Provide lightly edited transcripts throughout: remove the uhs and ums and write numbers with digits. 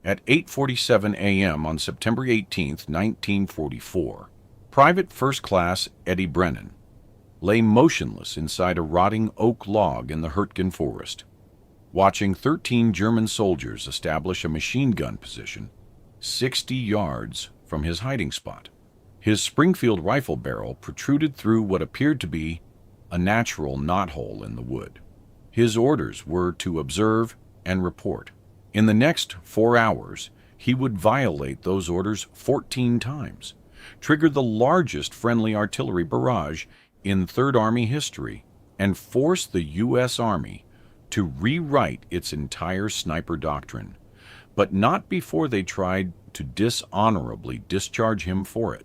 At 8:47 a.m. on September 18, 1944, Private First Class Eddie Brennan lay motionless inside a rotting oak log in the Hörtgen Forest, watching 13 German soldiers establish a machine gun position 60 yards from his hiding spot. His Springfield rifle barrel protruded through what appeared to be a natural knothole in the wood. His orders were to observe and report. In the next 4 hours, he would violate those orders 14 times, trigger the largest friendly artillery barrage in Third Army history, and force the U.S. Army to rewrite its entire sniper doctrine, but not before they tried to dishonorably discharge him for it.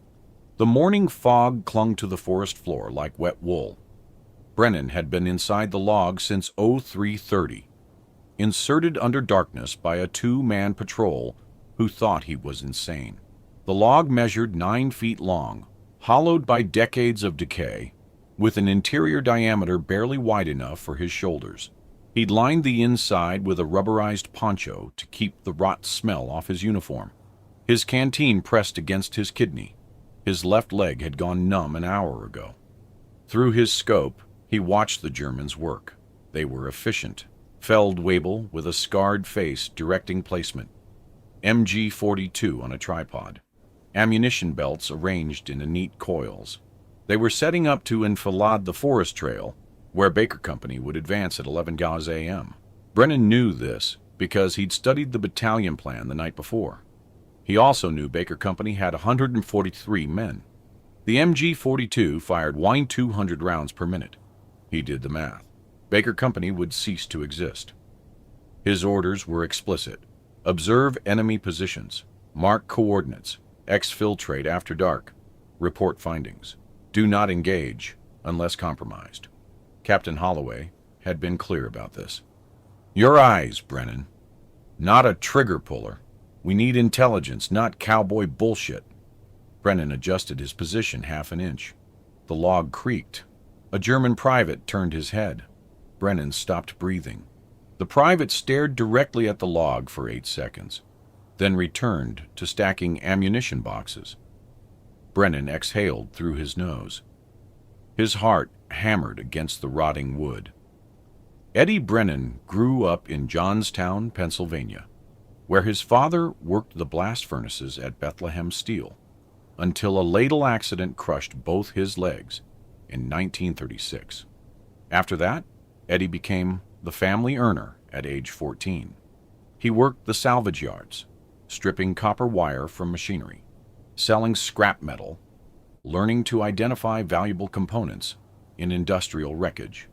The morning fog clung to the forest floor like wet wool. Brennan had been inside the log since 03:30, inserted under darkness by a 2-man patrol who thought he was insane. The log measured 9 feet long, hollowed by decades of decay, with an interior diameter barely wide enough for his shoulders. He'd lined the inside with a rubberized poncho to keep the rot smell off his uniform. His canteen pressed against his kidney. His left leg had gone numb an hour ago. Through his scope, he watched the Germans work. They were efficient. Feldwebel with a scarred face directing placement. MG-42 on a tripod. Ammunition belts arranged in neat coils. They were setting up to enfilade the forest trail, where Baker Company would advance at 11 a.m. Brennan knew this because he'd studied the battalion plan the night before. He also knew Baker Company had 143 men. The MG-42 fired 200 rounds per minute. He did the math. Baker Company would cease to exist. His orders were explicit. Observe enemy positions. Mark coordinates. Exfiltrate after dark. Report findings. Do not engage unless compromised. Captain Holloway had been clear about this. Your eyes, Brennan. Not a trigger puller. We need intelligence, not cowboy bullshit. Brennan adjusted his position half an inch. The log creaked. A German private turned his head. Brennan stopped breathing. The private stared directly at the log for 8 seconds, then returned to stacking ammunition boxes. Brennan exhaled through his nose. His heart hammered against the rotting wood. Eddie Brennan grew up in Johnstown, Pennsylvania, where his father worked the blast furnaces at Bethlehem Steel, until a ladle accident crushed both his legs in 1936. After that, Eddie became the family earner at age 14. He worked the salvage yards, stripping copper wire from machinery, selling scrap metal, learning to identify valuable components in industrial wreckage.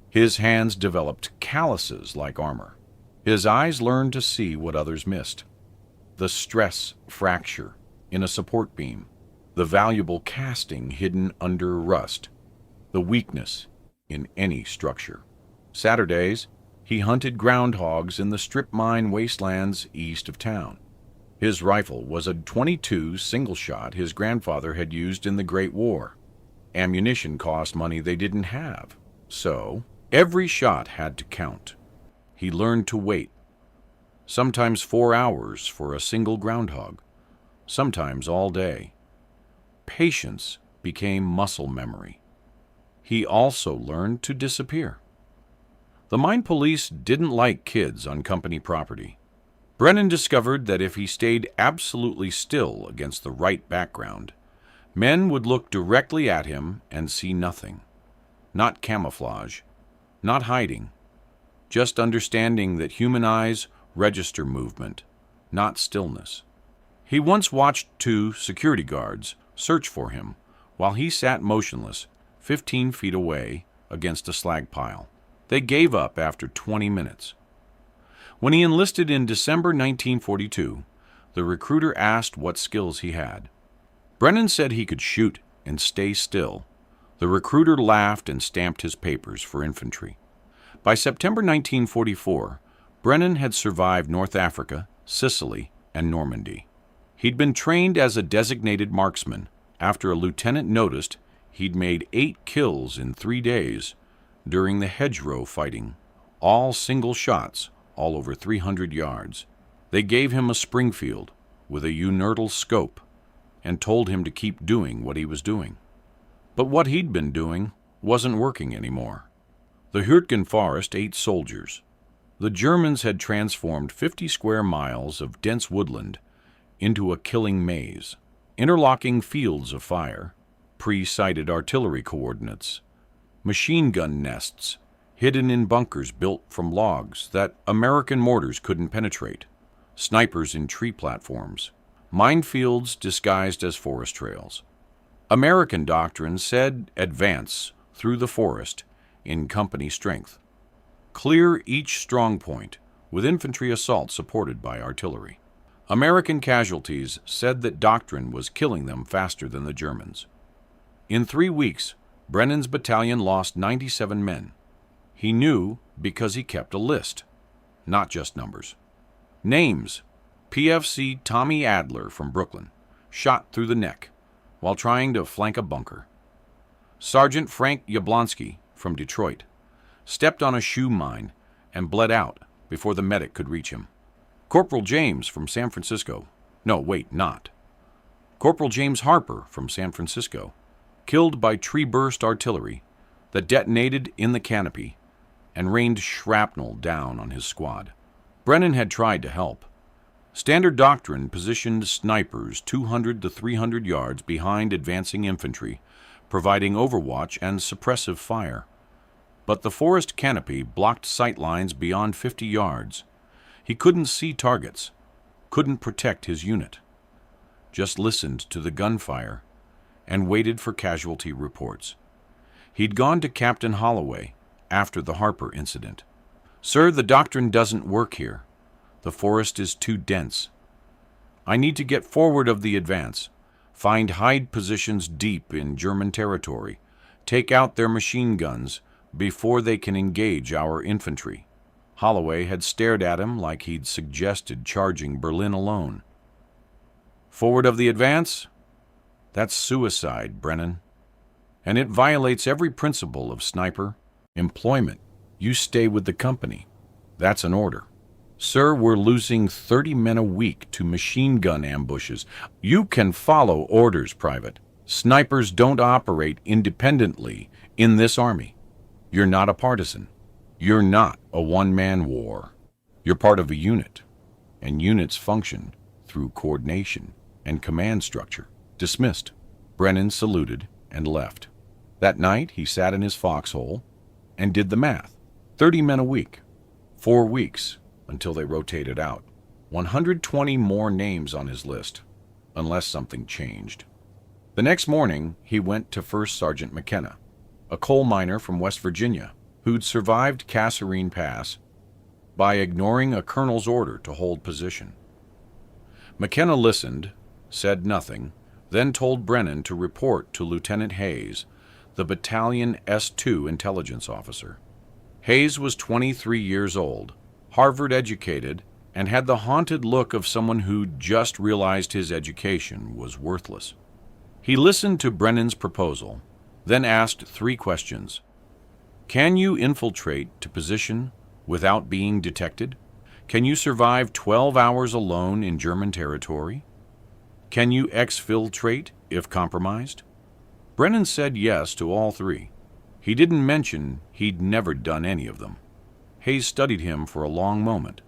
His hands developed calluses like armor. His eyes learned to see what others missed. The stress fracture in a support beam, the valuable casting hidden under rust, the weakness in any structure. Saturdays, he hunted groundhogs in the strip mine wastelands east of town. His rifle was a .22 single shot his grandfather had used in the Great War. Ammunition cost money they didn't have, so every shot had to count. He learned to wait, sometimes 4 hours for a single groundhog, sometimes all day. Patience became muscle memory. He also learned to disappear. The mine police didn't like kids on company property. Brennan discovered that if he stayed absolutely still against the right background, men would look directly at him and see nothing. Not camouflage, not hiding, just understanding that human eyes register movement, not stillness. He once watched 2 security guards search for him while he sat motionless 15 feet away against a slag pile. They gave up after 20 minutes. When he enlisted in December 1942, the recruiter asked what skills he had. Brennan said he could shoot and stay still. The recruiter laughed and stamped his papers for infantry. By September 1944, Brennan had survived North Africa, Sicily, and Normandy. He'd been trained as a designated marksman after a lieutenant noticed he'd made 8 kills in 3 days during the hedgerow fighting, all single shots, all over 300 yards. They gave him a Springfield with a uninertal scope and told him to keep doing what he was doing. But what he'd been doing wasn't working anymore. The Hörtgen Forest ate soldiers. The Germans had transformed 50 square miles of dense woodland into a killing maze, interlocking fields of fire, pre-sighted artillery coordinates, machine gun nests hidden in bunkers built from logs that American mortars couldn't penetrate, snipers in tree platforms, minefields disguised as forest trails. American doctrine said advance through the forest in company strength. Clear each strong point with infantry assault supported by artillery. American casualties said that doctrine was killing them faster than the Germans. In 3 weeks, Brennan's battalion lost 97 men. He knew because he kept a list, not just numbers. Names: PFC Tommy Adler from Brooklyn, shot through the neck while trying to flank a bunker. Sergeant Frank Yablonsky from Detroit stepped on a shoe mine and bled out before the medic could reach him. Corporal James from San Francisco. No, wait, not. Corporal James Harper from San Francisco, killed by tree-burst artillery that detonated in the canopy and rained shrapnel down on his squad. Brennan had tried to help. Standard doctrine positioned snipers 200 to 300 yards behind advancing infantry, providing overwatch and suppressive fire. But the forest canopy blocked sight lines beyond 50 yards. He couldn't see targets, couldn't protect his unit. Just listened to the gunfire and waited for casualty reports. He'd gone to Captain Holloway after the Harper incident. "Sir, the doctrine doesn't work here. The forest is too dense. I need to get forward of the advance, find hide positions deep in German territory, take out their machine guns before they can engage our infantry." Holloway had stared at him like he'd suggested charging Berlin alone. "Forward of the advance? That's suicide, Brennan. And it violates every principle of sniper employment. You stay with the company. That's an order. Sir, we're losing 30 men a week to machine gun ambushes. You can follow orders, Private. Snipers don't operate independently in this army. You're not a partisan. You're not a one-man war. You're part of a unit, and units function through coordination and command structure." Dismissed. Brennan saluted and left. That night, he sat in his foxhole and did the math. 30 men a week. 4 weeks until they rotated out. 120 more names on his list, unless something changed. The next morning, he went to First Sergeant McKenna, a coal miner from West Virginia, who'd survived Kasserine Pass by ignoring a colonel's order to hold position. McKenna listened, said nothing, then told Brennan to report to Lieutenant Hayes, the battalion S2 intelligence officer. Hayes was 23 years old, Harvard-educated, and had the haunted look of someone who'd just realized his education was worthless. He listened to Brennan's proposal, then asked 3 questions. Can you infiltrate to position without being detected? Can you survive 12 hours alone in German territory? Can you exfiltrate if compromised? Brennan said yes to all 3. He didn't mention he'd never done any of them. Hayes studied him for a long moment,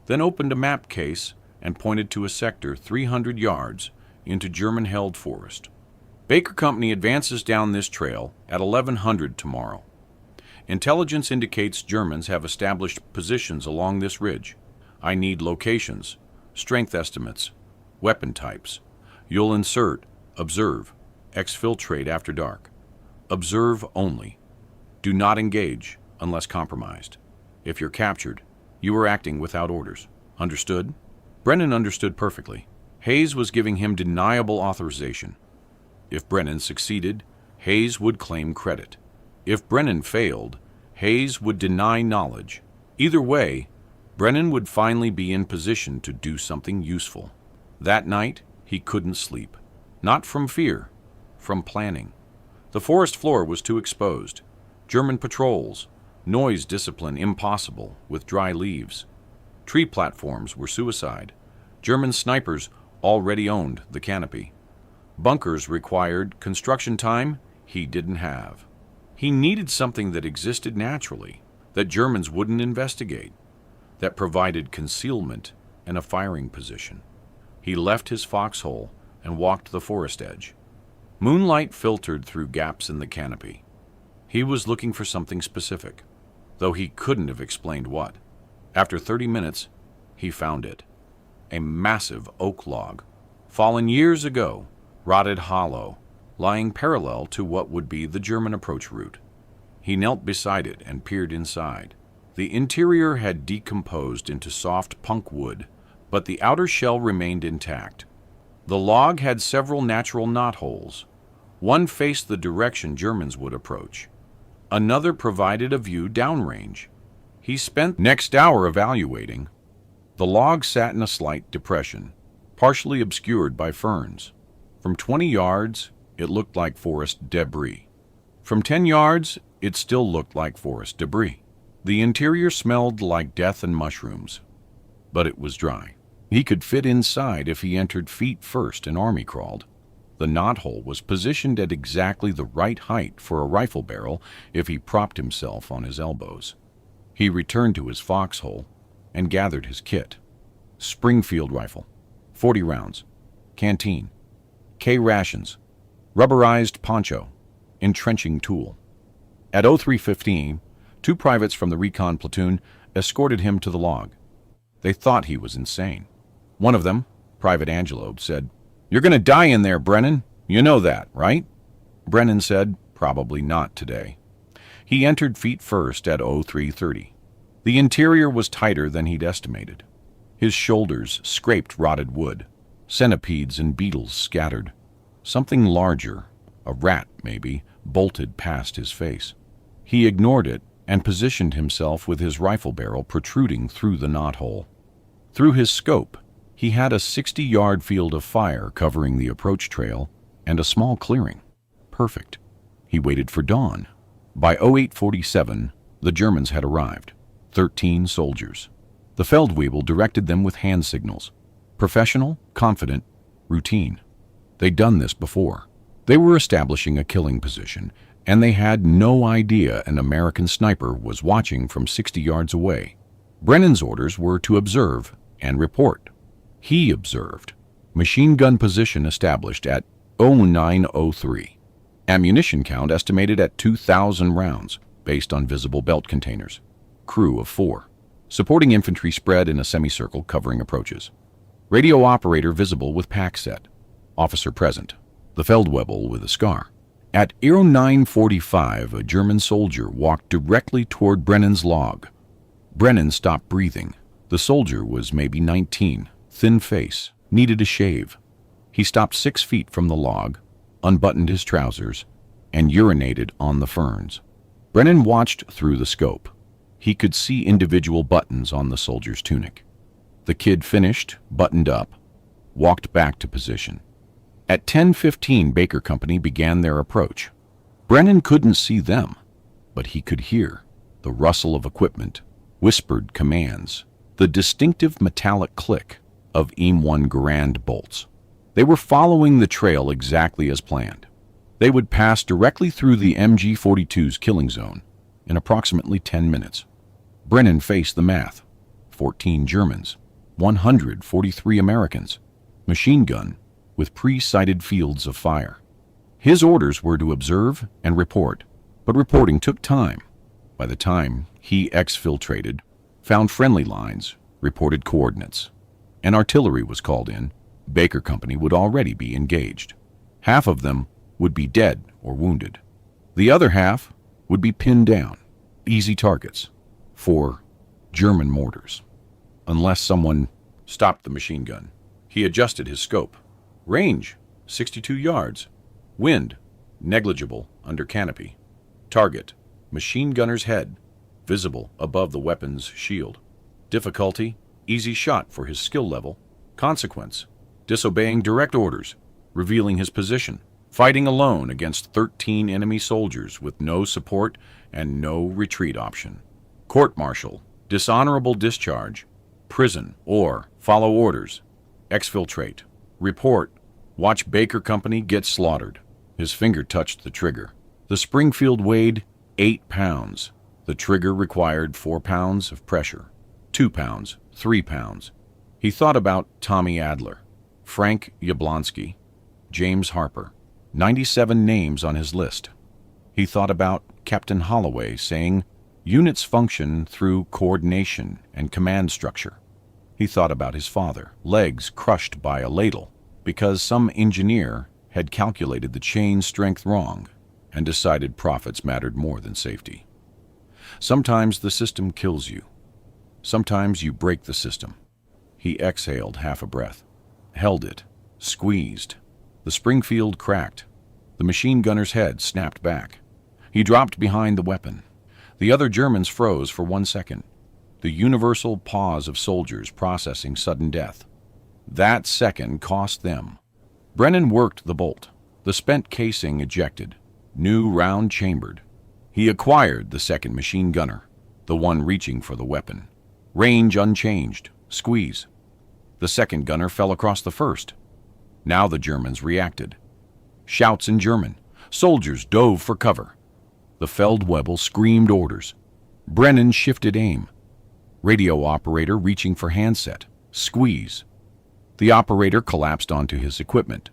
then opened a map case and pointed to a sector 300 yards into German-held forest. "Baker Company advances down this trail at 1100 tomorrow. Intelligence indicates Germans have established positions along this ridge. I need locations, strength estimates, weapon types. You'll insert, observe, exfiltrate after dark. Observe only. Do not engage unless compromised. If you're captured, you are acting without orders. Understood?" Brennan understood perfectly. Hayes was giving him deniable authorization. If Brennan succeeded, Hayes would claim credit. If Brennan failed, Hayes would deny knowledge. Either way, Brennan would finally be in position to do something useful. That night, he couldn't sleep. Not from fear, from planning. The forest floor was too exposed. German patrols, noise discipline impossible with dry leaves. Tree platforms were suicide. German snipers already owned the canopy. Bunkers required construction time he didn't have. He needed something that existed naturally, that Germans wouldn't investigate, that provided concealment and a firing position. He left his foxhole and walked the forest edge. Moonlight filtered through gaps in the canopy. He was looking for something specific, though he couldn't have explained what. After 30 minutes, he found it. A massive oak log, fallen years ago, rotted hollow, lying parallel to what would be the German approach route. He knelt beside it and peered inside. The interior had decomposed into soft punk wood, but the outer shell remained intact. The log had several natural knotholes. One faced the direction Germans would approach. Another provided a view downrange. He spent the next hour evaluating. The log sat in a slight depression, partially obscured by ferns. From 20 yards, it looked like forest debris. From 10 yards, it still looked like forest debris. The interior smelled like death and mushrooms, but it was dry. He could fit inside if he entered feet first and army crawled. The knothole was positioned at exactly the right height for a rifle barrel if he propped himself on his elbows. He returned to his foxhole and gathered his kit. Springfield rifle, 40 rounds, canteen, K rations, rubberized poncho, entrenching tool. At 03:15, 2 privates from the recon platoon escorted him to the log. They thought he was insane. One of them, Private Angelo, said, "You're going to die in there, Brennan. You know that, right?" Brennan said, "Probably not today." He entered feet first at 03:30. The interior was tighter than he'd estimated. His shoulders scraped rotted wood. Centipedes and beetles scattered. Something larger, a rat maybe, bolted past his face. He ignored it and positioned himself with his rifle barrel protruding through the knothole. Through his scope, he had a 60-yard field of fire covering the approach trail and a small clearing. Perfect. He waited for dawn. By 08:47, the Germans had arrived. 13 soldiers. The Feldwebel directed them with hand signals. Professional, confident, routine. They'd done this before. They were establishing a killing position, and they had no idea an American sniper was watching from 60 yards away. Brennan's orders were to observe and report. He observed. Machine gun position established at 09:03. Ammunition count estimated at 2,000 rounds, based on visible belt containers. Crew of 4. Supporting infantry spread in a semicircle covering approaches. Radio operator visible with pack set. Officer present. The Feldwebel with a scar. At 09:45, a German soldier walked directly toward Brennan's log. Brennan stopped breathing. The soldier was maybe 19, thin face, needed a shave. He stopped 6 feet from the log, unbuttoned his trousers, and urinated on the ferns. Brennan watched through the scope. He could see individual buttons on the soldier's tunic. The kid finished, buttoned up, walked back to position. At 10:15, Baker Company began their approach. Brennan couldn't see them, but he could hear the rustle of equipment, whispered commands, the distinctive metallic click of EM-1 Garand bolts. They were following the trail exactly as planned. They would pass directly through the MG-42's killing zone in approximately 10 minutes. Brennan faced the math. 14 Germans, 143 Americans, machine gun with pre-sighted fields of fire. His orders were to observe and report, but reporting took time. By the time he exfiltrated, found friendly lines, reported coordinates, and artillery was called in, Baker Company would already be engaged. Half of them would be dead or wounded. The other half would be pinned down, easy targets for German mortars. Unless someone stopped the machine gun. He adjusted his scope. Range, 62 yards. Wind, negligible under canopy. Target, machine gunner's head, visible above the weapon's shield. Difficulty, easy shot for his skill level. Consequence, disobeying direct orders, revealing his position, fighting alone against 13 enemy soldiers with no support and no retreat option. Court-martial, dishonorable discharge, prison, or follow orders. Exfiltrate. Report. Watch Baker Company get slaughtered. His finger touched the trigger. The Springfield weighed 8 pounds. The trigger required 4 pounds of pressure. 2 pounds, 3 pounds. He thought about Tommy Adler, Frank Yablonsky, James Harper, 97 names on his list. He thought about Captain Holloway saying, "Units function through coordination and command structure." He thought about his father, legs crushed by a ladle, because some engineer had calculated the chain strength wrong and decided profits mattered more than safety. Sometimes the system kills you. Sometimes you break the system. He exhaled half a breath, held it, squeezed. The Springfield cracked. The machine gunner's head snapped back. He dropped behind the weapon. The other Germans froze for 1 second. The universal pause of soldiers processing sudden death. That second cost them. Brennan worked the bolt. The spent casing ejected. New round chambered. He acquired the second machine gunner, the one reaching for the weapon. Range unchanged. Squeeze. The second gunner fell across the first. Now the Germans reacted. Shouts in German. Soldiers dove for cover. The Feldwebel screamed orders. Brennan shifted aim. Radio operator reaching for handset. Squeeze. The operator collapsed onto his equipment.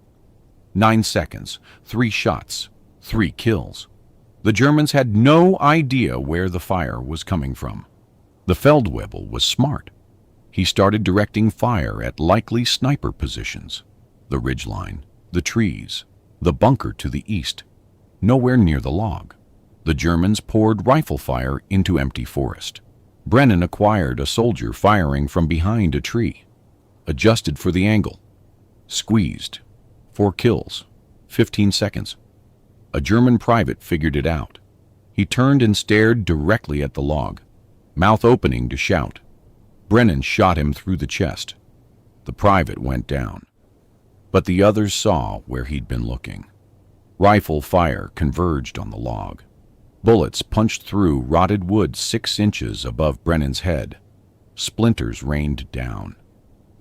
9 seconds. 3 shots. 3 kills. The Germans had no idea where the fire was coming from. The Feldwebel was smart. He started directing fire at likely sniper positions. The ridgeline, the trees, the bunker to the east, nowhere near the log. The Germans poured rifle fire into empty forest. Brennan acquired a soldier firing from behind a tree. Adjusted for the angle. Squeezed. 4 kills. 15 seconds. A German private figured it out. He turned and stared directly at the log, mouth opening to shout. Brennan shot him through the chest. The private went down. But the others saw where he'd been looking. Rifle fire converged on the log. Bullets punched through rotted wood 6 inches above Brennan's head. Splinters rained down.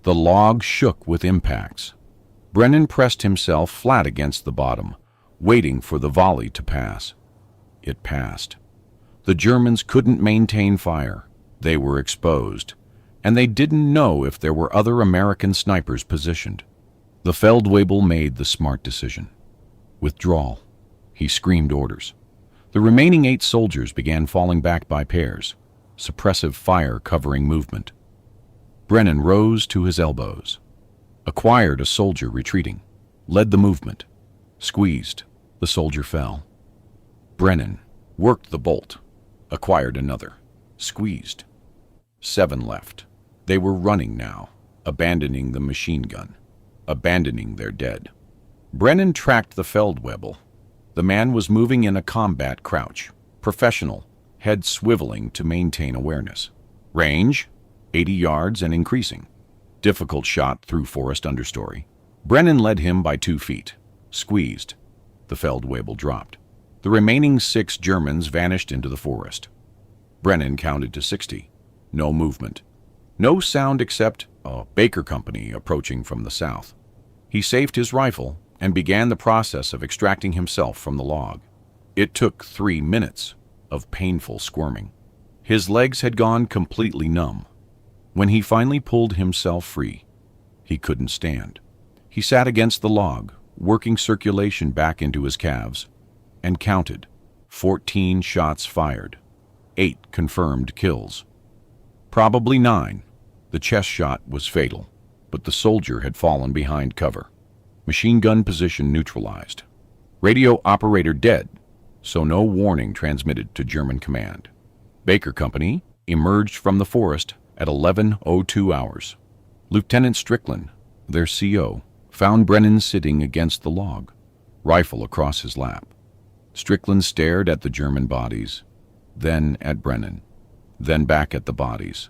The log shook with impacts. Brennan pressed himself flat against the bottom, waiting for the volley to pass. It passed. The Germans couldn't maintain fire. They were exposed, and they didn't know if there were other American snipers positioned. The Feldwebel made the smart decision. Withdrawal. He screamed orders. The remaining 8 soldiers began falling back by pairs, suppressive fire covering movement. Brennan rose to his elbows, acquired a soldier retreating, led the movement, squeezed. The soldier fell. Brennan worked the bolt, acquired another, squeezed. 7 left. They were running now, abandoning the machine gun, abandoning their dead. Brennan tracked the Feldwebel. The man was moving in a combat crouch, professional, head swiveling to maintain awareness. Range, 80 yards and increasing. Difficult shot through forest understory. Brennan led him by 2 feet. Squeezed. The Feldwebel dropped. The remaining 6 Germans vanished into the forest. Brennan counted to 60. No movement. No sound except a Baker Company approaching from the south. He safed his rifle and began the process of extracting himself from the log. It took 3 minutes of painful squirming. His legs had gone completely numb. When he finally pulled himself free, he couldn't stand. He sat against the log, working circulation back into his calves, and counted. 14 shots fired. 8 confirmed kills. Probably 9. The chest shot was fatal, but the soldier had fallen behind cover. Machine gun position neutralized. Radio operator dead, so no warning transmitted to German command. Baker Company emerged from the forest at 11:02 hours. Lieutenant Strickland, their CO, found Brennan sitting against the log, rifle across his lap. Strickland stared at the German bodies, then at Brennan, then back at the bodies.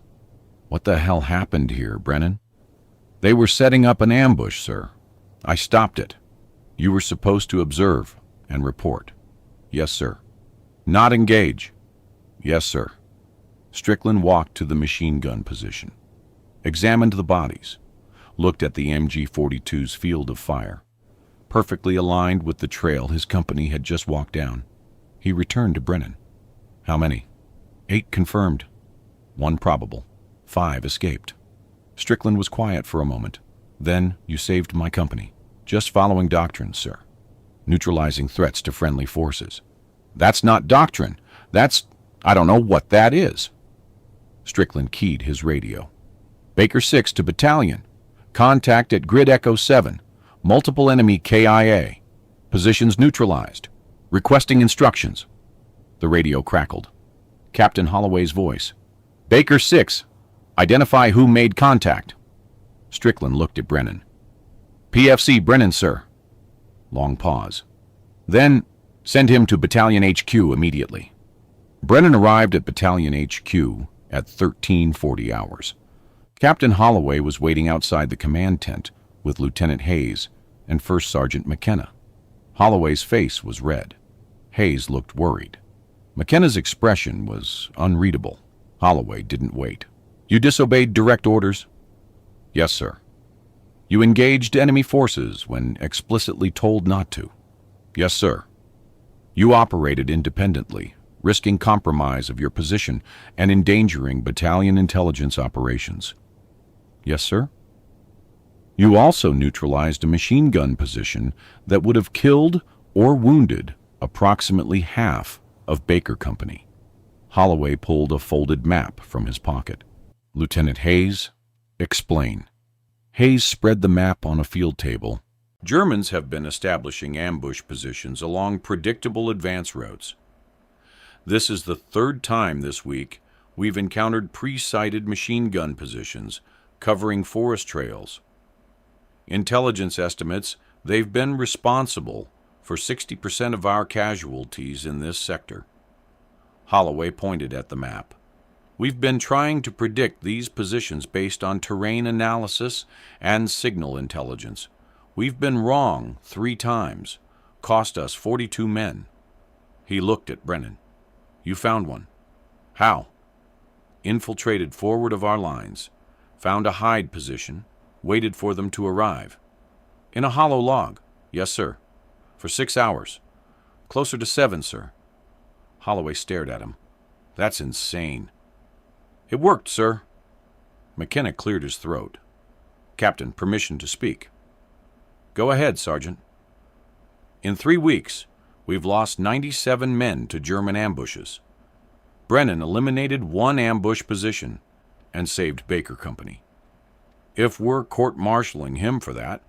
"What the hell happened here, Brennan?" "They were setting up an ambush, sir. I stopped it." "You were supposed to observe and report." "Yes, sir." "Not engage." "Yes, sir." Strickland walked to the machine gun position, examined the bodies. looked at the MG-42's field of fire, perfectly aligned with the trail his company had just walked down. He returned to Brennan. "How many?" "8 confirmed. 1 probable. 5 escaped." Strickland was quiet for a moment. "Then you saved my company." "Just following doctrine, sir. Neutralizing threats to friendly forces." "That's not doctrine. I don't know what that is." Strickland keyed his radio. "Baker 6 to battalion. Contact at Grid Echo 7. Multiple enemy KIA. Positions neutralized. Requesting instructions." The radio crackled. Captain Holloway's voice. "Baker 6. Identify who made contact." Strickland looked at Brennan. "PFC Brennan, sir." Long pause. "Then send him to Battalion HQ immediately." Brennan arrived at Battalion HQ at 1340 hours. Captain Holloway was waiting outside the command tent with Lieutenant Hayes and First Sergeant McKenna. Holloway's face was red. Hayes looked worried. McKenna's expression was unreadable. Holloway didn't wait. "You disobeyed direct orders?" "Yes, sir." "You engaged enemy forces when explicitly told not to?" "Yes, sir." "You operated independently, risking compromise of your position and endangering battalion intelligence operations?" "Yes, sir." "You also neutralized a machine gun position that would have killed or wounded approximately half of Baker Company." Holloway pulled a folded map from his pocket. "Lieutenant Hayes, explain." Hayes spread the map on a field table. "Germans have been establishing ambush positions along predictable advance routes. This is the 3rd time this week we've encountered pre-sighted machine gun positions covering forest trails. Intelligence estimates they've been responsible for 60% of our casualties in this sector." Holloway pointed at the map. "We've been trying to predict these positions based on terrain analysis and signal intelligence. We've been wrong 3 times, cost us 42 men." He looked at Brennan. "You found one." "How?" "Infiltrated forward of our lines, found a hide position, waited for them to arrive." "In a hollow log?" "Yes, sir." "For 6 hours?" "Closer to 7, sir." Holloway stared at him. "That's insane." "It worked, sir." McKenna cleared his throat. "Captain, permission to speak." "Go ahead, Sergeant." "In 3 weeks, we've lost 97 men to German ambushes. Brennan eliminated 1 ambush position and saved Baker Company. If we're court-martialing him for that,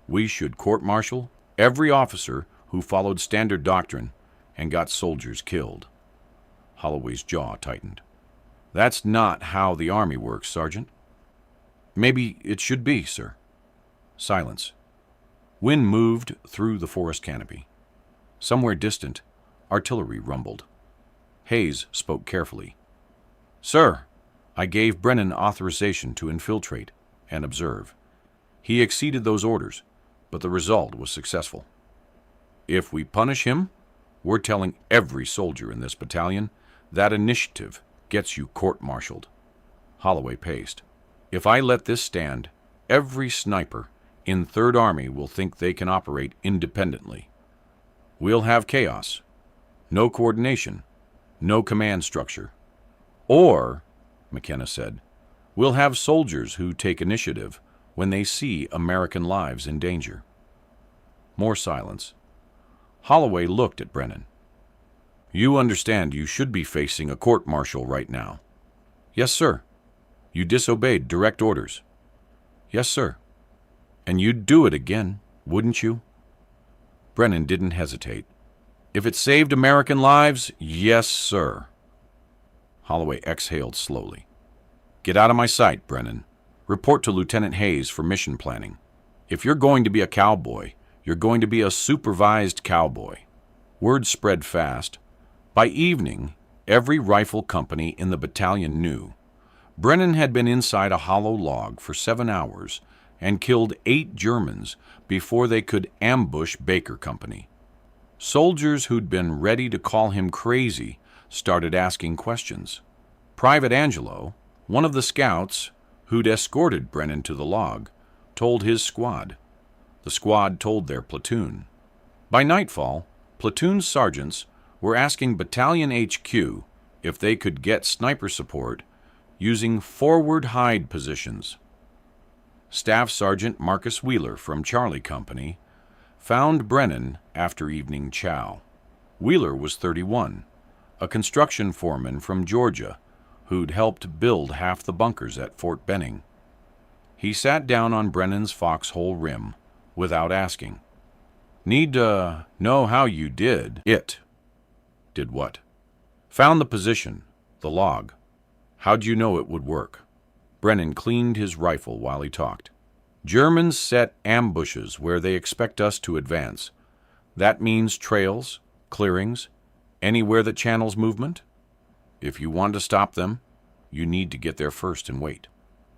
we should court-martial every officer who followed standard doctrine and got soldiers killed." Holloway's jaw tightened. "That's not how the Army works, Sergeant." "Maybe it should be, sir." Silence. Wind moved through the forest canopy. Somewhere distant, artillery rumbled. Hayes spoke carefully. "Sir, I gave Brennan authorization to infiltrate and observe. He exceeded those orders, but the result was successful. If we punish him, we're telling every soldier in this battalion that initiative gets you court-martialed." Holloway paced. "If I let this stand, every sniper in 3rd Army will think they can operate independently. We'll have chaos, no coordination, no command structure. Or," McKenna said, "we'll have soldiers who take initiative when they see American lives in danger." More silence. Holloway looked at Brennan. "You understand you should be facing a court-martial right now?" "Yes, sir." "You disobeyed direct orders?" "Yes, sir." "And you'd do it again, wouldn't you?" Brennan didn't hesitate. "If it saved American lives, yes, sir." Holloway exhaled slowly. "Get out of my sight, Brennan. Report to Lieutenant Hayes for mission planning. If you're going to be a cowboy, you're going to be a supervised cowboy." Word spread fast. By evening, every rifle company in the battalion knew. Brennan had been inside a hollow log for 7 hours and killed 8 Germans before they could ambush Baker Company. Soldiers who'd been ready to call him crazy started asking questions. Private Angelo, one of the scouts who'd escorted Brennan to the log, told his squad. The squad told their platoon. By nightfall, platoon sergeants were asking Battalion HQ if they could get sniper support using forward hide positions. Staff Sergeant Marcus Wheeler from Charlie Company found Brennan after evening chow. Wheeler was 31, a construction foreman from Georgia who'd helped build half the bunkers at Fort Benning. He sat down on Brennan's foxhole rim without asking. Need to know how you did it. Did what? Found the position, the log. How'd you know it would work? Brennan cleaned his rifle while he talked. Germans set ambushes where they expect us to advance. That means trails, clearings, anywhere that channels movement. If you want to stop them, you need to get there first and wait.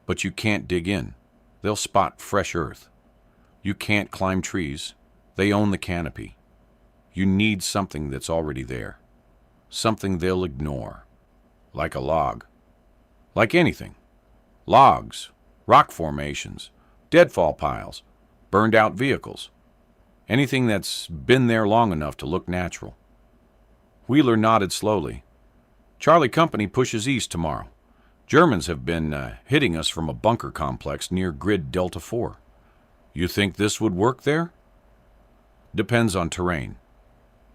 But you can't dig in. They'll spot fresh earth. You can't climb trees. They own the canopy. You need something that's already there. Something they'll ignore. Like a log. Like anything. Logs, rock formations, deadfall piles, burned out vehicles. Anything that's been there long enough to look natural. Wheeler nodded slowly. Charlie Company pushes east tomorrow. Germans have been hitting us from a bunker complex near Grid Delta 4. You think this would work there? Depends on terrain.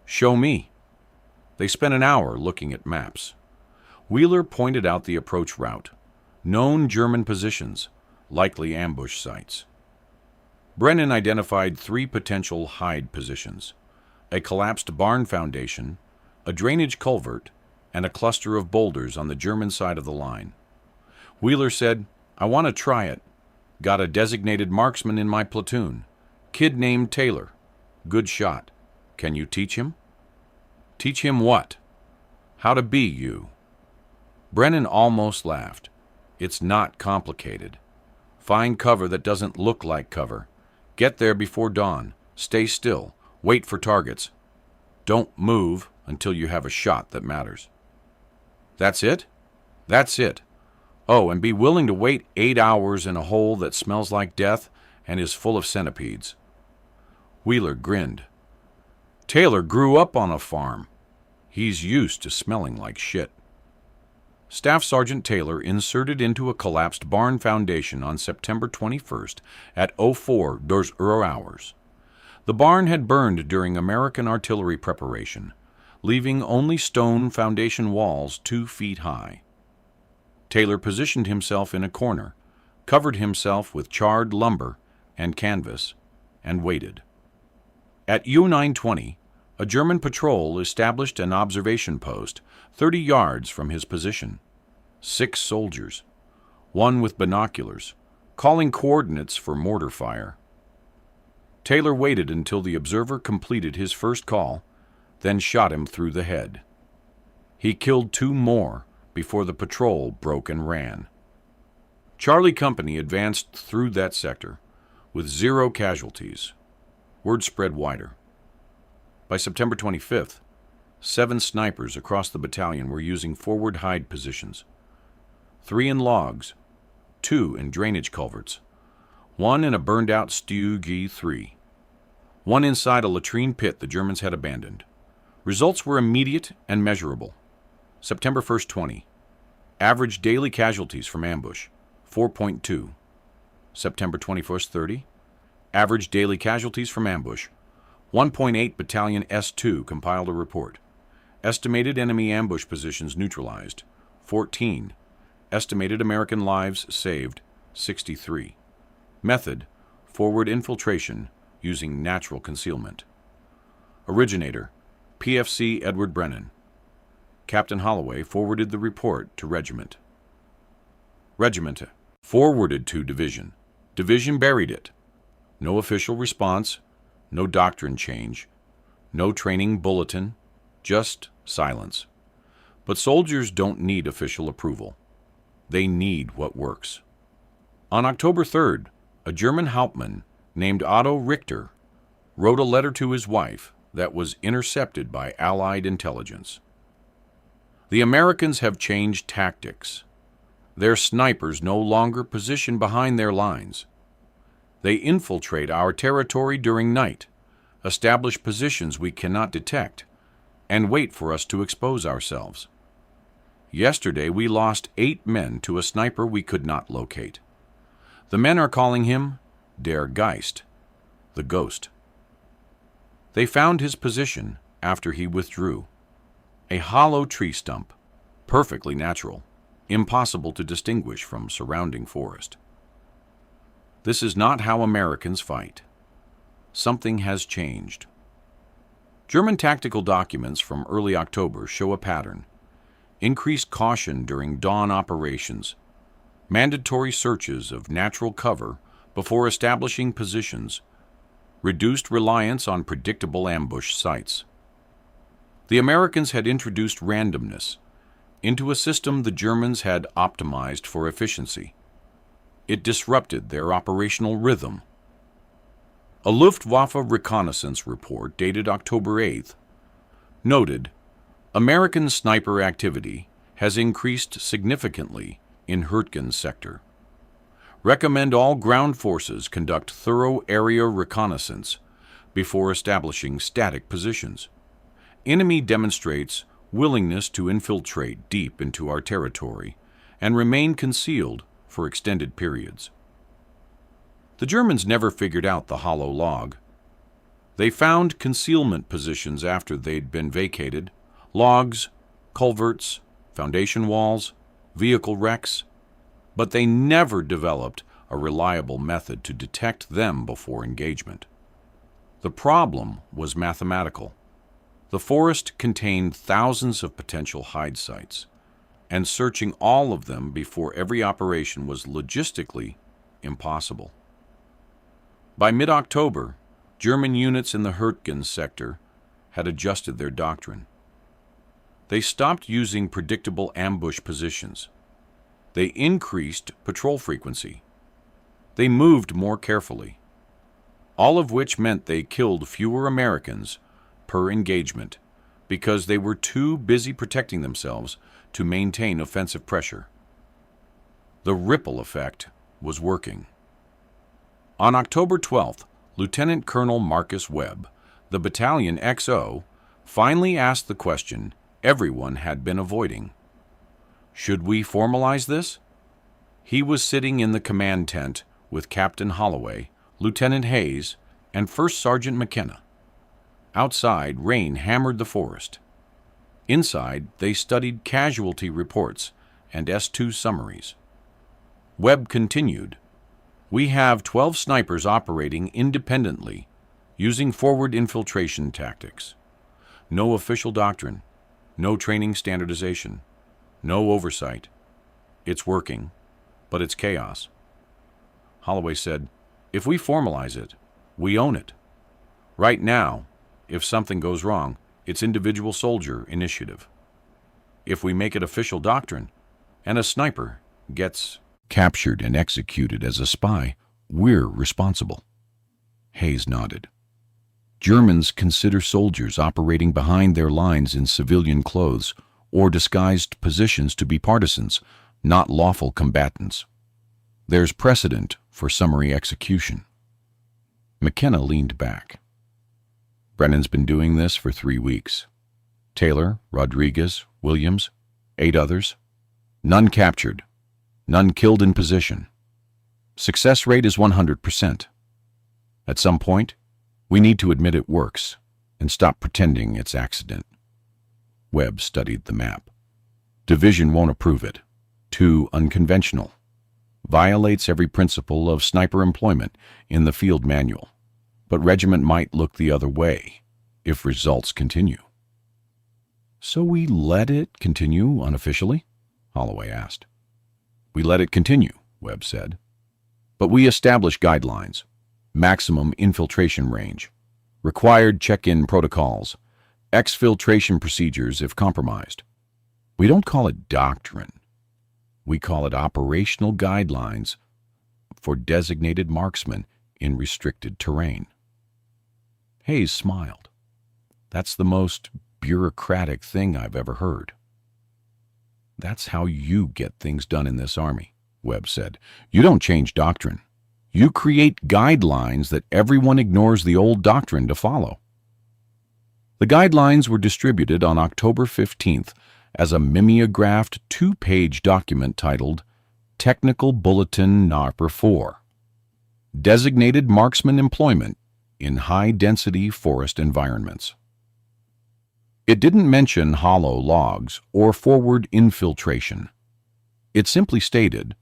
Show me. They spent an hour looking at maps. Wheeler pointed out the approach route, known German positions, likely ambush sites. Brennan identified 3 potential hide positions: a collapsed barn foundation, a drainage culvert, and a cluster of boulders on the German side of the line. Wheeler said, I want to try it. Got a designated marksman in my platoon. Kid named Taylor. Good shot. Can you teach him? Teach him what? How to be you. Brennan almost laughed. It's not complicated. Find cover that doesn't look like cover. Get there before dawn. Stay still. Wait for targets. Don't move until you have a shot that matters. That's it? That's it. Oh, and be willing to wait 8 hours in a hole that smells like death and is full of centipedes. Wheeler grinned. Taylor grew up on a farm. He's used to smelling like shit. Staff Sergeant Taylor inserted into a collapsed barn foundation on September 21st at 04 hours. The barn had burned during American artillery preparation, leaving only stone foundation walls 2 feet high. Taylor positioned himself in a corner, covered himself with charred lumber and canvas, and waited. At U-920, a German patrol established an observation post 30 yards from his position. 6 soldiers, 1 with binoculars, calling coordinates for mortar fire. Taylor waited until the observer completed his first call, then shot him through the head. He killed 2 more before the patrol broke and ran. Charlie Company advanced through that sector with 0 casualties. Word spread wider. By September 25th, 7 snipers across the battalion were using forward hide positions. 3 in logs, 2 in drainage culverts, 1 in a burned-out Stug 3, 1 inside a latrine pit the Germans had abandoned. Results were immediate and measurable. September 1st, 20. Average daily casualties from ambush, 4.2. September 21st, 30. Average daily casualties from ambush, 1.8. Battalion S2 compiled a report. Estimated enemy ambush positions neutralized, 14. Estimated American lives saved, 63. Method, forward infiltration using natural concealment. Originator, PFC Edward Brennan. Captain Holloway forwarded the report to Regiment. Regiment forwarded to Division. Division buried it. No official response, no doctrine change, no training bulletin, just silence. But soldiers don't need official approval. They need what works. On October 3rd, a German Hauptmann named Otto Richter wrote a letter to his wife that was intercepted by Allied intelligence. The Americans have changed tactics. Their snipers no longer position behind their lines. They infiltrate our territory during night, establish positions we cannot detect, and wait for us to expose ourselves. Yesterday we lost 8 men to a sniper we could not locate. The men are calling him Der Geist, the ghost. They found his position after he withdrew. A hollow tree stump, perfectly natural, impossible to distinguish from surrounding forest. This is not how Americans fight. Something has changed. German tactical documents from early October show a pattern. Increased caution during dawn operations, mandatory searches of natural cover before establishing positions, reduced reliance on predictable ambush sites. The Americans had introduced randomness into a system the Germans had optimized for efficiency. It disrupted their operational rhythm. A Luftwaffe reconnaissance report dated October 8th noted, American sniper activity has increased significantly in Hörtgen sector. Recommend all ground forces conduct thorough area reconnaissance before establishing static positions. Enemy demonstrates willingness to infiltrate deep into our territory and remain concealed for extended periods. The Germans never figured out the hollow log. They found concealment positions after they'd been vacated, logs, culverts, foundation walls, vehicle wrecks, but they never developed a reliable method to detect them before engagement. The problem was mathematical. The forest contained thousands of potential hide sites, and searching all of them before every operation was logistically impossible. By mid-October, German units in the Hörtgen sector had adjusted their doctrine. They stopped using predictable ambush positions. They increased patrol frequency. They moved more carefully, all of which meant they killed fewer Americans per engagement because they were too busy protecting themselves to maintain offensive pressure. The ripple effect was working. On October 12th, Lieutenant Colonel Marcus Webb, the battalion XO, finally asked the question everyone had been avoiding. Should we formalize this? He was sitting in the command tent with Captain Holloway, Lieutenant Hayes, and First Sergeant McKenna. Outside, rain hammered the forest. Inside, they studied casualty reports and S2 summaries. Webb continued, We have 12 snipers operating independently, using forward infiltration tactics. No official doctrine, no training standardization, no oversight. It's working, but it's chaos. Holloway said, If we formalize it, we own it. Right now, if something goes wrong, it's individual soldier initiative. If we make it official doctrine, and a sniper gets captured and executed as a spy, we're responsible. Hayes nodded. Germans consider soldiers operating behind their lines in civilian clothes or disguised positions to be partisans, not lawful combatants. There's precedent for summary execution. McKenna leaned back. Brennan's been doing this for 3 weeks. Taylor, Rodriguez, Williams, 8 others. None captured. None killed in position. Success rate is 100%. At some point, we need to admit it works and stop pretending it's accident. Webb studied the map. Division won't approve it. Too unconventional. Violates every principle of sniper employment in the field manual. But regiment might look the other way if results continue. So we let it continue unofficially? Holloway asked. We let it continue, Webb said. But we establish guidelines, maximum infiltration range, required check-in protocols, exfiltration procedures if compromised. We don't call it doctrine. We call it operational guidelines for designated marksmen in restricted terrain. Hayes smiled. That's the most bureaucratic thing I've ever heard. That's how you get things done in this army, Webb said. You don't change doctrine. You create guidelines that everyone ignores the old doctrine to follow. The guidelines were distributed on October 15th as a mimeographed two-page document titled Technical Bulletin Number 4, Designated Marksman Employment in High-Density Forest Environments. It didn't mention hollow logs or forward infiltration. It simply stated,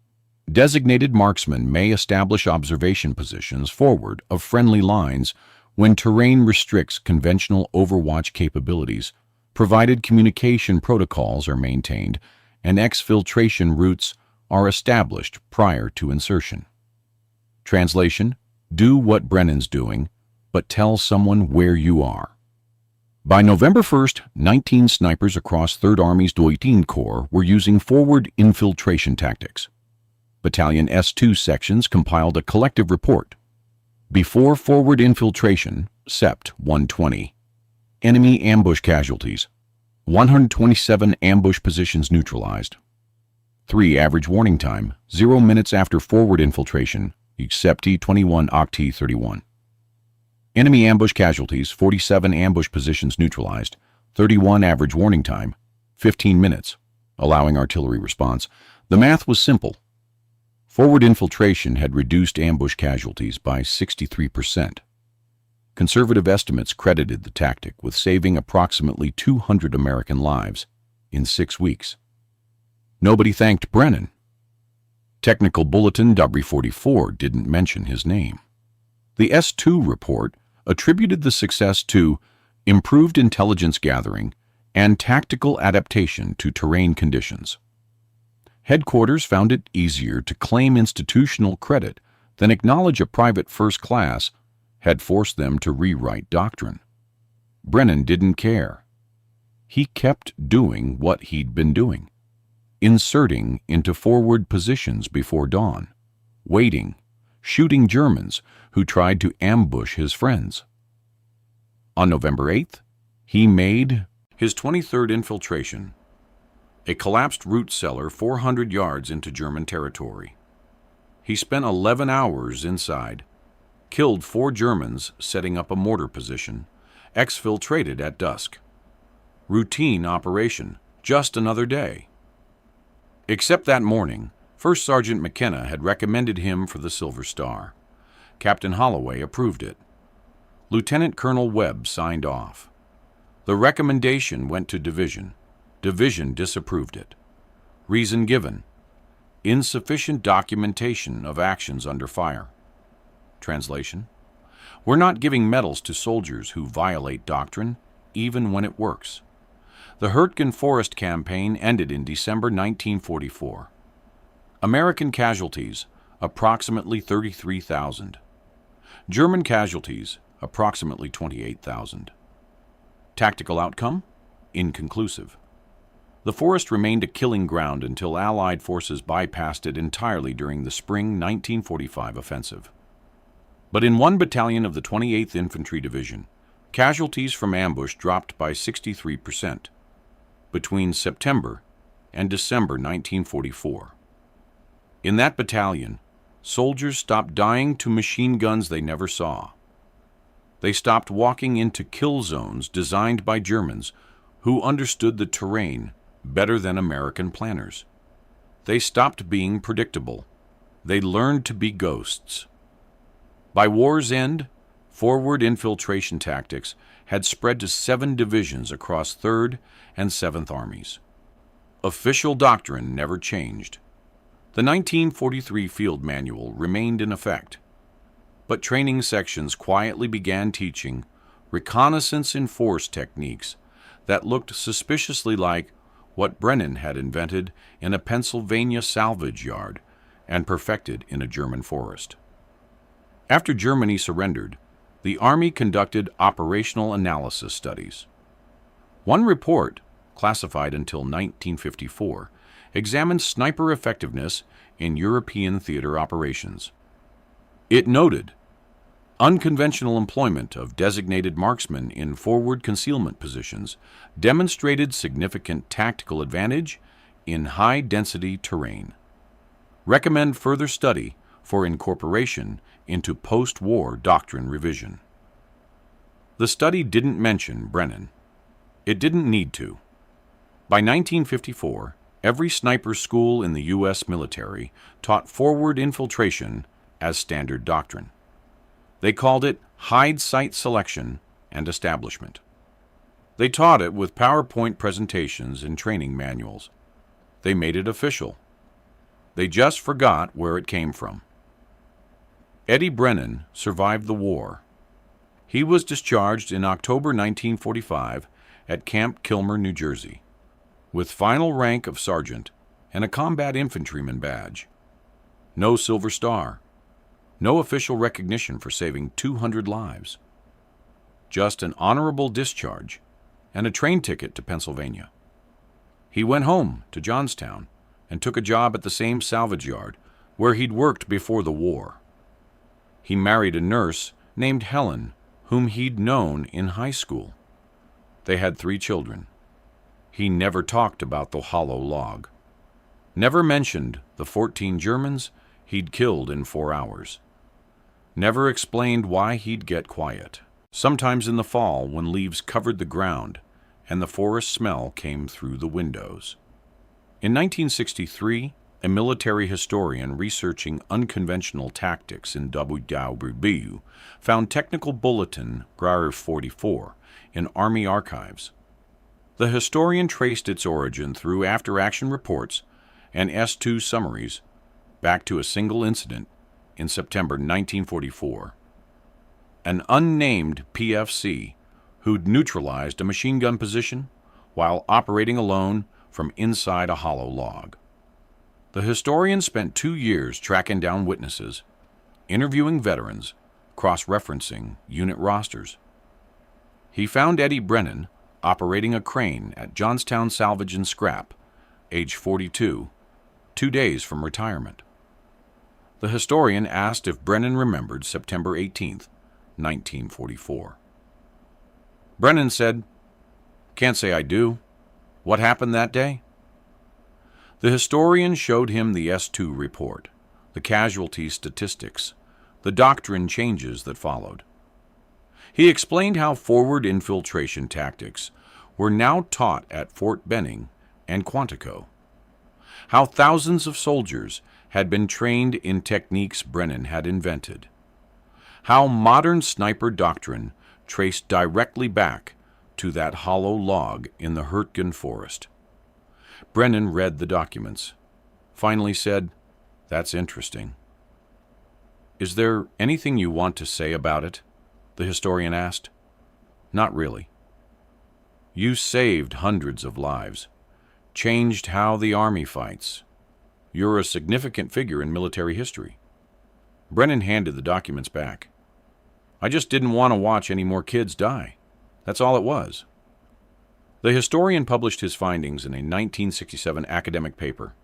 designated marksmen may establish observation positions forward of friendly lines when terrain restricts conventional overwatch capabilities, provided communication protocols are maintained and exfiltration routes are established prior to insertion. Translation: do what Brennan's doing, but tell someone where you are. By November 1st, 19 snipers across 3rd Army's Deutschland Corps were using forward infiltration tactics. Battalion S2 sections compiled a collective report. Before forward infiltration, Sept. 120. Enemy ambush casualties. 127 ambush positions neutralized. 3 average warning time, 0 minutes after forward infiltration, Sept. 21 Oct. 31. Enemy ambush casualties, 47 ambush positions neutralized, 31 average warning time, 15 minutes, allowing artillery response. The math was simple. Forward infiltration had reduced ambush casualties by 63%. Conservative estimates credited the tactic with saving approximately 200 American lives in 6 weeks. Nobody thanked Brennan. Technical Bulletin Number 44 didn't mention his name. The S2 report attributed the success to improved intelligence gathering and tactical adaptation to terrain conditions. Headquarters found it easier to claim institutional credit than acknowledge a private first class had forced them to rewrite doctrine. Brennan didn't care. He kept doing what he'd been doing, inserting into forward positions before dawn, waiting, shooting Germans who tried to ambush his friends. On November 8th, he made his 23rd infiltration, a collapsed root cellar 400 yards into German territory. He spent 11 hours inside, killed 4 Germans setting up a mortar position, exfiltrated at dusk. Routine operation, just another day. Except that morning, First Sergeant McKenna had recommended him for the Silver Star. Captain Holloway approved it. Lieutenant Colonel Webb signed off. The recommendation went to Division. Division disapproved it. Reason given: insufficient documentation of actions under fire. Translation: we're not giving medals to soldiers who violate doctrine, even when it works. The Hörtgen Forest campaign ended in December 1944. American casualties, approximately 33,000. German casualties, approximately 28,000. Tactical outcome? Inconclusive. The forest remained a killing ground until Allied forces bypassed it entirely during the spring 1945 offensive. But in one battalion of the 28th Infantry Division, casualties from ambush dropped by 63% between September and December 1944. In that battalion, soldiers stopped dying to machine guns they never saw. They stopped walking into kill zones designed by Germans who understood the terrain better than American planners. They stopped being predictable. They learned to be ghosts. By war's end, forward infiltration tactics had spread to 7 divisions across 3rd and 7th Armies. Official doctrine never changed. The 1943 Field Manual remained in effect, but training sections quietly began teaching reconnaissance in force techniques that looked suspiciously like what Brennan had invented in a Pennsylvania salvage yard and perfected in a German forest. After Germany surrendered, the Army conducted operational analysis studies. One report, classified until 1954, examined sniper effectiveness in European theater operations. It noted unconventional employment of designated marksmen in forward concealment positions demonstrated significant tactical advantage in high-density terrain. Recommend further study for incorporation into post-war doctrine revision. The study didn't mention Brennan. It didn't need to. By 1954, every sniper school in the U.S. military taught forward infiltration as standard doctrine. They called it hide site selection and establishment. They taught it with PowerPoint presentations and training manuals. They made it official. They just forgot where it came from. Eddie Brennan survived the war. He was discharged in October 1945 at Camp Kilmer, New Jersey, with final rank of sergeant and a combat infantryman badge. No Silver Star. No official recognition for saving 200 lives. Just an honorable discharge and a train ticket to Pennsylvania. He went home to Johnstown and took a job at the same salvage yard where he'd worked before the war. He married a nurse named Helen, whom he'd known in high school. They had 3 children. He never talked about the hollow log. Never mentioned the 14 Germans he'd killed in 4 hours. Never explained why he'd get quiet. Sometimes in the fall, when leaves covered the ground and the forest smell came through the windows. In 1963, a military historian researching unconventional tactics in WW found Technical Bulletin Gr 44 in Army archives. The historian traced its origin through after-action reports and S2 summaries back to a single incident in September 1944. An unnamed PFC who'd neutralized a machine gun position while operating alone from inside a hollow log. The historian spent 2 years tracking down witnesses, interviewing veterans, cross-referencing unit rosters. He found Eddie Brennan operating a crane at Johnstown Salvage and Scrap, age 42, 2 days from retirement. The historian asked if Brennan remembered September 18, 1944. Brennan said, "Can't say I do. What happened that day?" The historian showed him the S2 report, the casualty statistics, the doctrine changes that followed. He explained how forward infiltration tactics were now taught at Fort Benning and Quantico, how thousands of soldiers had been trained in techniques Brennan had invented, how modern sniper doctrine traced directly back to that hollow log in the Hörtgen Forest. Brennan read the documents, finally said, "That's interesting." "Is there anything you want to say about it?" the historian asked. "Not really. You saved hundreds of lives, changed how the Army fights. You're a significant figure in military history." Brennan handed the documents back. "I just didn't want to watch any more kids die. That's all it was." The historian published his findings in a 1967 academic paper,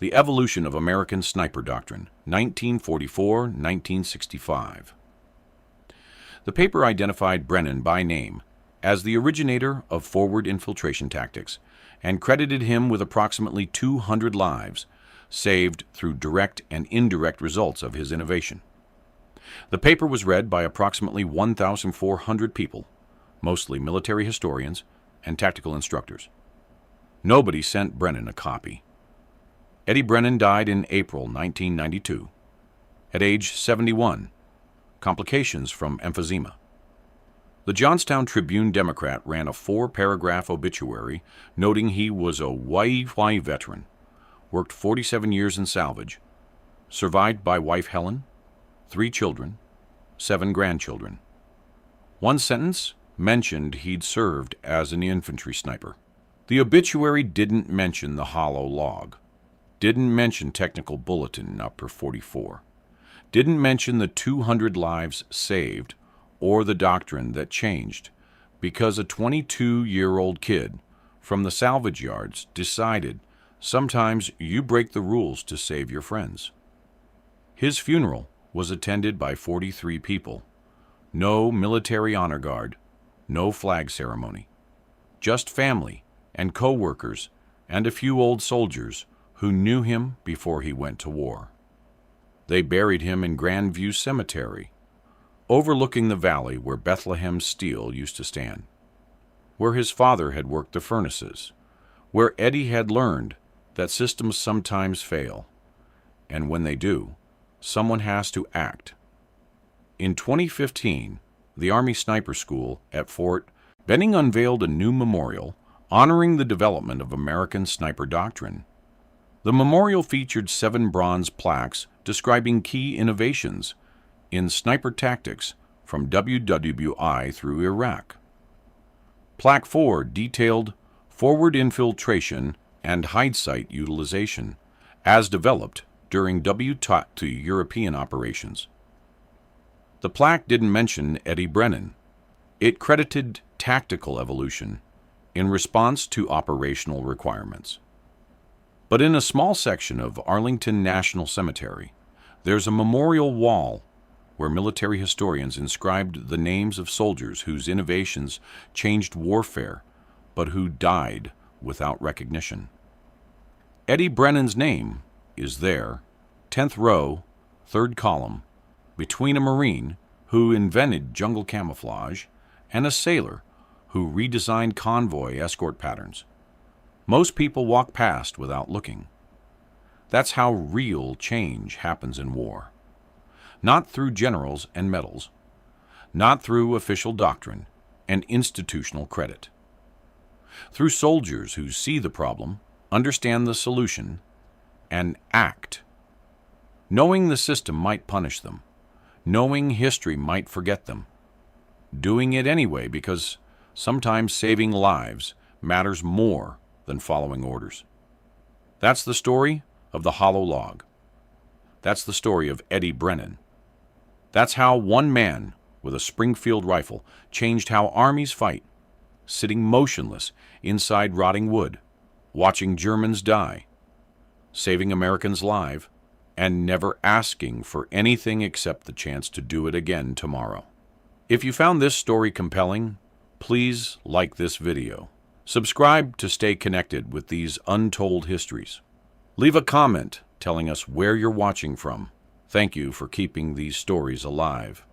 The Evolution of American Sniper Doctrine, 1944-1965. The paper identified Brennan by name as the originator of forward infiltration tactics and credited him with approximately 200 lives saved through direct and indirect results of his innovation. The paper was read by approximately 1,400 people, mostly military historians and tactical instructors. Nobody sent Brennan a copy. Eddie Brennan died in April 1992, at age 71, complications from emphysema. The Johnstown Tribune-Democrat ran a 4-paragraph obituary noting he was a YY veteran, worked 47 years in salvage, survived by wife Helen, 3 children, 7 grandchildren. One sentence mentioned he'd served as an infantry sniper. The obituary didn't mention the hollow log, didn't mention Technical Bulletin Upper 44, didn't mention the 200 lives saved or the doctrine that changed because a 22-year-old kid from the salvage yards decided sometimes you break the rules to save your friends. His funeral was attended by 43 people. No military honor guard, no flag ceremony. Just family and co-workers and a few old soldiers who knew him before he went to war. They buried him in Grandview Cemetery, overlooking the valley where Bethlehem Steel used to stand, where his father had worked the furnaces, where Eddie had learned that systems sometimes fail, and when they do, someone has to act. In 2015, the Army Sniper School at Fort Benning unveiled a new memorial honoring the development of American sniper doctrine. The memorial featured 7 bronze plaques describing key innovations in sniper tactics from WWI through Iraq. Plaque 4 detailed forward infiltration and hindsight utilization as developed during WTO European operations. The plaque didn't mention Eddie Brennan. It credited tactical evolution in response to operational requirements. But in a small section of Arlington National Cemetery, there's a memorial wall where military historians inscribed the names of soldiers whose innovations changed warfare, but who died without recognition. Eddie Brennan's name is there, 10th row, 3rd column, between a Marine who invented jungle camouflage and a sailor who redesigned convoy escort patterns. Most people walk past without looking. That's how real change happens in war. Not through generals and medals, not through official doctrine and institutional credit. Through soldiers who see the problem, understand the solution, and act. Knowing the system might punish them, knowing history might forget them, doing it anyway because sometimes saving lives matters more than following orders. That's the story of the hollow log. That's the story of Eddie Brennan. That's how one man with a Springfield rifle changed how armies fight, sitting motionless inside rotting wood, watching Germans die, saving Americans alive, and never asking for anything except the chance to do it again tomorrow. If you found this story compelling, please like this video. Subscribe to stay connected with these untold histories. Leave a comment telling us where you're watching from. Thank you for keeping these stories alive.